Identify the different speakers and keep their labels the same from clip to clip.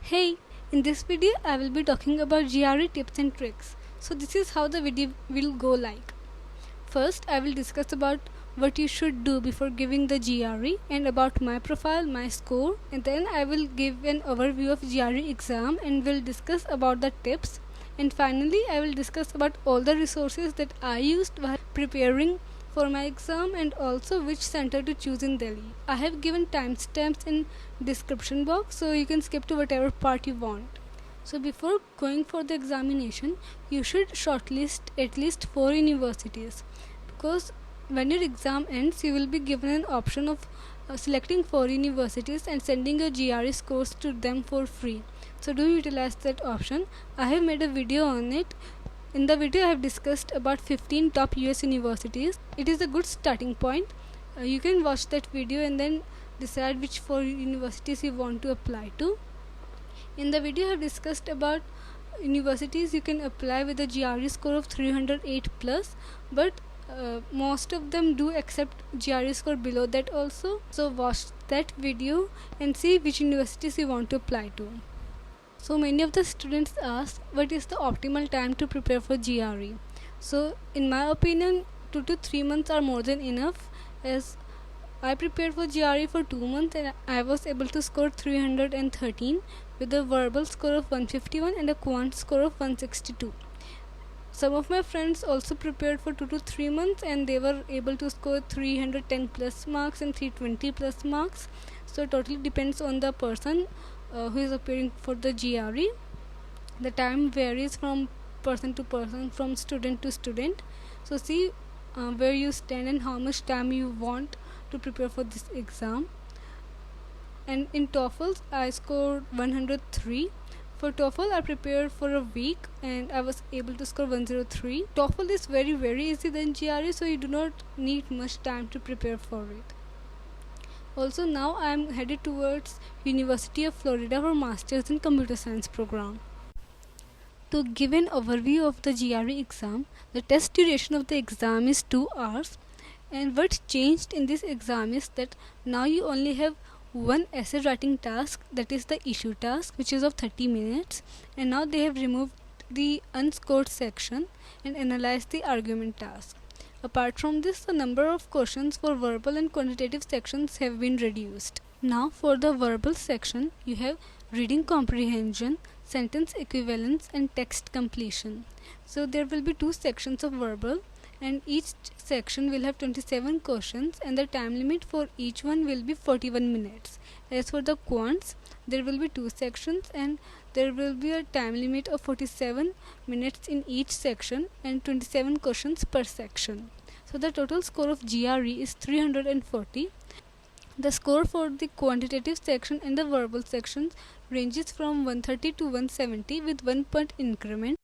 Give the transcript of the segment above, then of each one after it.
Speaker 1: Hey, in this video I will be talking about GRE tips and tricks. So this is how the video will go like. First I will discuss about what you should do before giving the GRE and about my profile, my score, and then I will give an overview of GRE exam and will discuss about the tips, and finally I will discuss about all the resources that I used while preparing for my exam and also which center to choose in Delhi. I have given timestamps in description box, so you can skip to whatever part you want. So before going for the examination, you should shortlist at least 4 universities, because when your exam ends you will be given an option of selecting 4 universities and sending your GRE scores to them for free. So do utilize that option. I have made a video on it. In the video I have discussed about 15 top US universities. It is a good starting point. You can watch that video and then decide which 4 universities you want to apply to. In the video I have discussed about universities you can apply with a GRE score of 308 plus, but most of them do accept GRE score below that also. So watch that video and see which universities you want to apply to. So many of the students ask what is the optimal time to prepare for GRE. So in my opinion 2 to 3 months are more than enough, as I prepared for GRE for 2 months and I was able to score 313 with a verbal score of 151 and a quant score of 162. Some of my friends also prepared for 2 to 3 months and they were able to score 310 plus marks and 320 plus marks. So it totally depends on the person who is appearing for the GRE. The time varies from person to person, from student to student. So see where you stand and how much time you want to prepare for this exam. And in TOEFL I scored 103. For TOEFL I prepared for a week and I was able to score 103. TOEFL is very easy than GRE, so you do not need much time to prepare for it. Also now I am headed towards University of Florida for Masters in Computer Science program. To give an overview of the GRE exam, the test duration of the exam is 2 hours, and what changed in this exam is that now you only have one essay writing task, that is the issue task, which is of 30 minutes, and now they have removed the unscored section and analyzed the argument task. Apart from this, the number of questions for verbal and quantitative sections have been reduced. Now for the verbal section, you have reading comprehension, sentence equivalence and text completion. So there will be 2 sections of verbal, and each section will have 27 questions and the time limit for each one will be 41 minutes. As for the quants, there will be 2 sections and there will be a time limit of 47 minutes in each section and 27 questions per section. So the total score of GRE is 340. The score for the quantitative section and the verbal sections ranges from 130 to 170 with 1 point increment.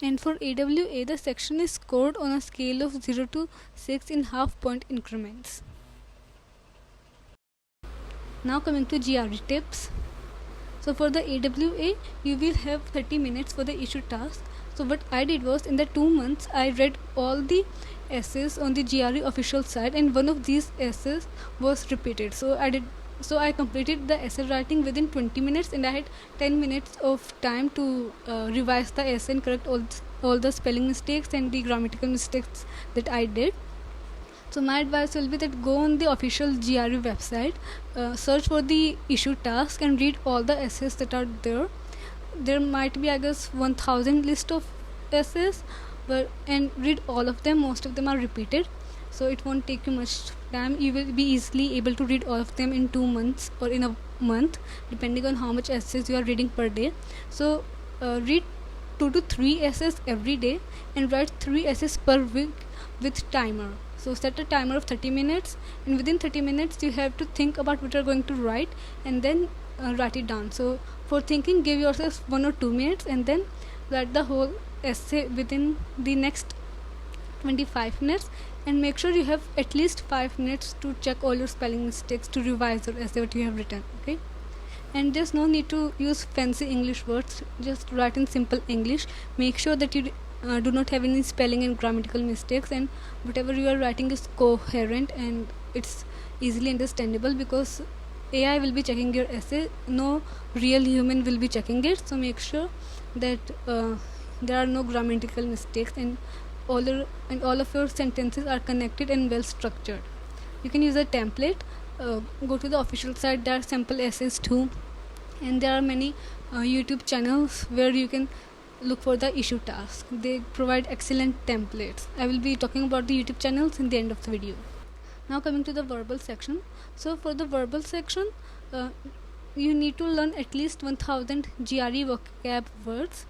Speaker 1: And for AWA, the section is scored on a scale of 0 to 6 in half point increments. Now coming to GRE tips. So for the AWA, you will have 30 minutes for the issue task. So what I did was, in the 2 months, I read all the essays on the GRE official site, and one of these essays was repeated. So I completed the essay writing within 20 minutes and I had 10 minutes of time to revise the essay and correct all the spelling mistakes and the grammatical mistakes that I did. So my advice will be that go on the official GRE website, search for the issue task and read all the essays that are there. There might be, I guess, 1000 list of essays, and read all of them. Most of them are repeated, so it won't take you much time. You will be easily able to read all of them in 2 months or in a month, depending on how much essays you are reading per day. So read 2 to 3 essays every day and write 3 essays per week with timer. So set a timer of 30 minutes, and within 30 minutes you have to think about what you are going to write and then write it down. So for thinking, give yourself 1 or 2 minutes and then write the whole essay within the next 25 minutes, and make sure you have at least 5 minutes to check all your spelling mistakes, to revise your essay what you have written. Okay, and there's no need to use fancy English words, just write in simple English. Make sure that you do not have any spelling and grammatical mistakes, and whatever you are writing is coherent and it's easily understandable, because AI will be checking your essay, no real human will be checking it. So make sure that there are no grammatical mistakes, and all of your sentences are connected and well structured. You can use a template. Go to the official site. There are sample essays too, and there are many YouTube channels where you can look for the issue task. They provide excellent templates. I will be talking about the YouTube channels in the end of the video. Now coming to the verbal section. So for the verbal section, you need to learn at least 1000 GRE vocab words,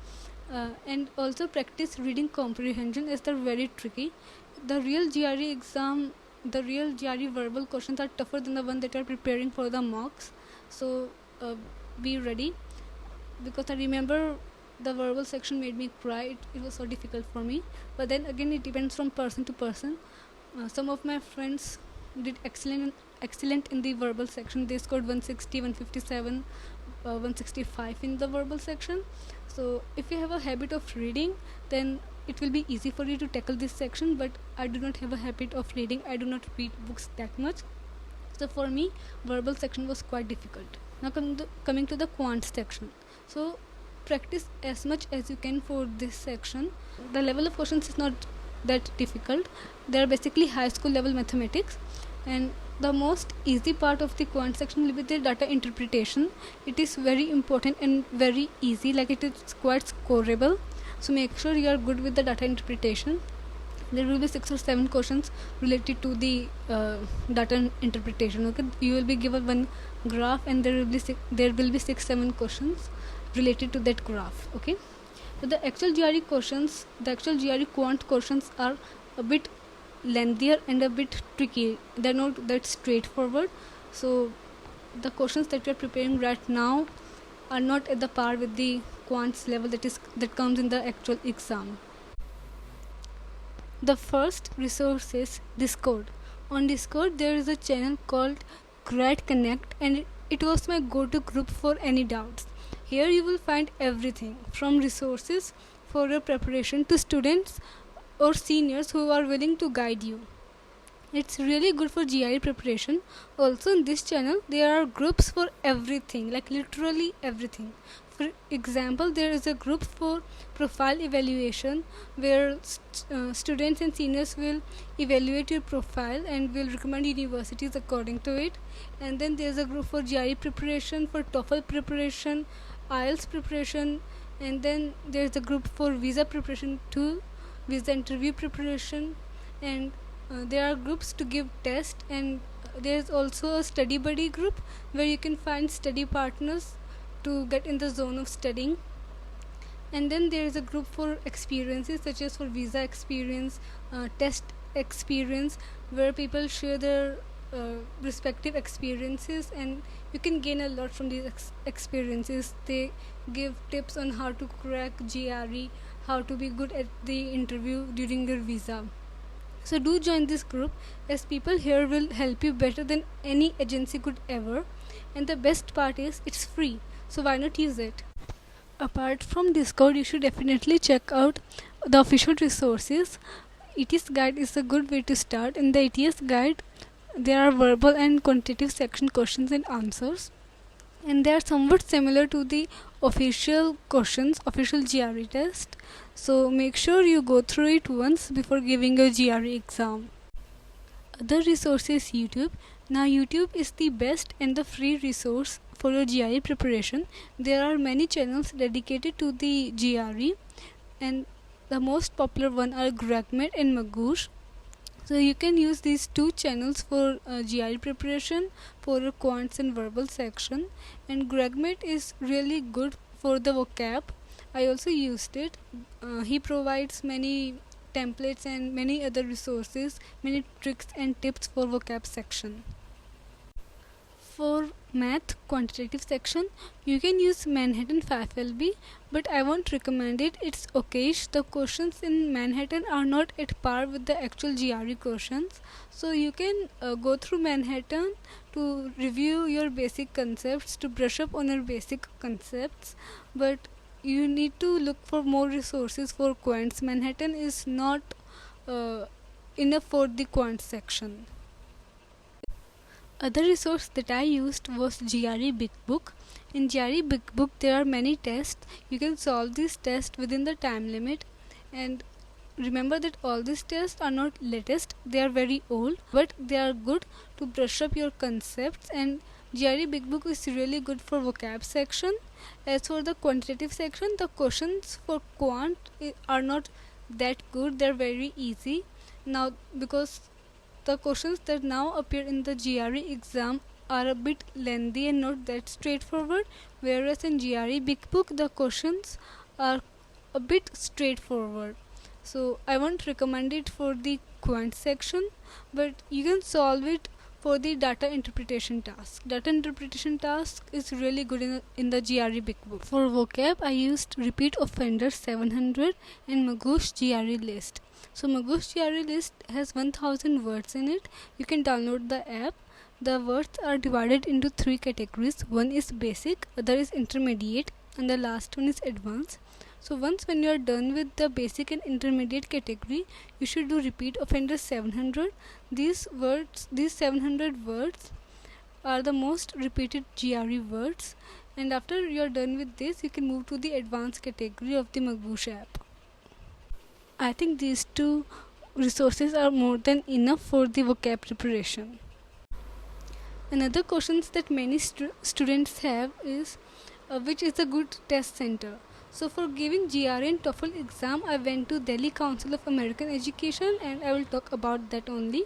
Speaker 1: and also practice reading comprehension, as they're very tricky. The real GRE verbal questions are tougher than the one that you are preparing for the mocks. So be ready, because I remember the verbal section made me cry. It was so difficult for me. But then again, it depends from person to person. Some of my friends did excellent in the verbal section. They scored 160, 157, 165 in the verbal section. So if you have a habit of reading, then it will be easy for you to tackle this section. But I do not have a habit of reading. I do not read books that much. So for me, verbal section was quite difficult. Now coming to the quants section. So practice as much as you can for this section. The level of questions is not that difficult. They are basically high school level mathematics, and the most easy part of the quant section will be the data interpretation. It is very important and very easy, like it is quite scoreable. So make sure you are good with the data interpretation. There will be 6 or 7 questions related to the data interpretation. Okay, you will be given one graph, and there will be 6-7 questions related to that graph. Okay, so the actual GRE quant questions are a bit lengthier and a bit tricky. They're not that straightforward. So the questions that we are preparing right now are not at the par with the quants level that comes in the actual exam. The first resource is Discord. On Discord, there is a channel called GRE Connect, and it was my go-to group for any doubts. Here you will find everything from resources for your preparation to students or seniors who are willing to guide you. It's really good for GRE preparation. Also in this channel, there are groups for everything, like literally everything. For example, there is a group for profile evaluation, where students and seniors will evaluate your profile and will recommend universities according to it. And then there is a group for GRE preparation, for TOEFL preparation, IELTS preparation, and then there is a group for visa preparation too, visa interview preparation, and there are groups to give tests, and there is also a study buddy group where you can find study partners to get in the zone of studying. And then there is a group for experiences, such as for visa experience, test experience, where people share their respective experiences, and you can gain a lot from these experiences. They give tips on how to crack GRE, how to be good at the interview during your visa. So do join this group, as people here will help you better than any agency could ever. And the best part is it's free, so why not use it? Apart from Discord, you should definitely check out the official resources. ETS guide is a good way to start. In the ETS guide, there are verbal and quantitative section questions and answers, and they are somewhat similar to the official questions, official GRE test. So make sure you go through it once before giving a GRE exam. Other resource is YouTube. Now YouTube is the best and the free resource for your GRE preparation. There are many channels dedicated to the GRE, and the most popular one are GREGmet and Magoosh. So you can use these two channels for GRE preparation, for your quants and verbal section. And GREGmet is really good for the vocab. I also used it. He provides many templates and many other resources, many tricks and tips for vocab section. For math quantitative section, you can use Manhattan 5LB, but I won't recommend it. It's okayish. The questions in Manhattan are not at par with the actual GRE questions. So you can go through Manhattan to review your basic concepts, to brush up on your basic concepts, but you need to look for more resources for quants. Manhattan is not enough for the quant section. Other resource that I used was GRE Big Book. In GRE Big Book there are many tests. You can solve these tests within the time limit, and remember that all these tests are not latest, they are very old, but they are good to brush up your concepts. And GRE Big Book is really good for vocab section. As for the quantitative section, the questions for quant are not that good, they are very easy now, because the questions that now appear in the GRE exam are a bit lengthy and not that straightforward, whereas in GRE Big Book the questions are a bit straightforward. So I won't recommend it for the quant section, but you can solve it for the data interpretation task. Data interpretation task is really good in the GRE Big Book. For vocab, I used Repeat Offender 700 and Magoosh GRE List. So Magoosh GRE List has 1000 words in it. You can download the app. The words are divided into 3 categories. One is basic, other is intermediate, and the last one is advanced. So once when you are done with the basic and intermediate category, you should do Repeat Offender 700. These 700 words are the most repeated GRE words, and after you are done with this, you can move to the advanced category of the Magoosh app. I think these two resources are more than enough for the vocab preparation. Another questions that many students have is which is a good test center. So for giving GRE and TOEFL exam, I went to Delhi Council of American Education, and I will talk about that only.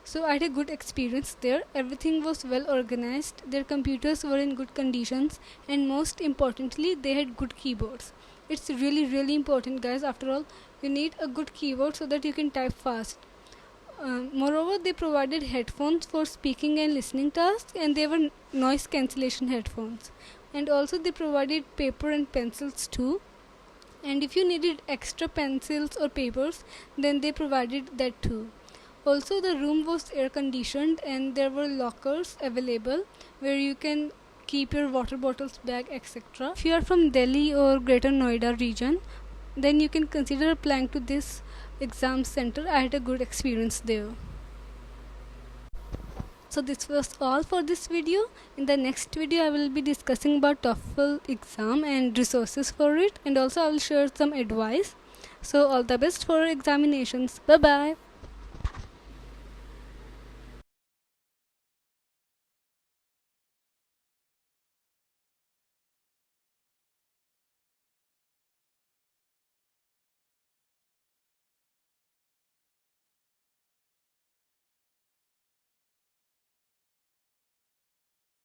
Speaker 1: So I had a good experience there. Everything was well organized, their computers were in good conditions, and most importantly they had good keyboards. It's really important, guys. After all, you need a good keyboard so that you can type fast. Moreover, they provided headphones for speaking and listening tasks, and they were noise cancellation headphones. And also they provided paper and pencils too, and if you needed extra pencils or papers, then they provided that too. Also, the room was air conditioned, and there were lockers available where you can keep your water bottles, bag, etc. If you are from Delhi or Greater Noida region, then you can consider applying to this exam center. I had a good experience there. So this was all for this video. In the next video, I will be discussing about TOEFL exam and resources for it, and also I will share some advice. So all the best for examinations. Bye bye.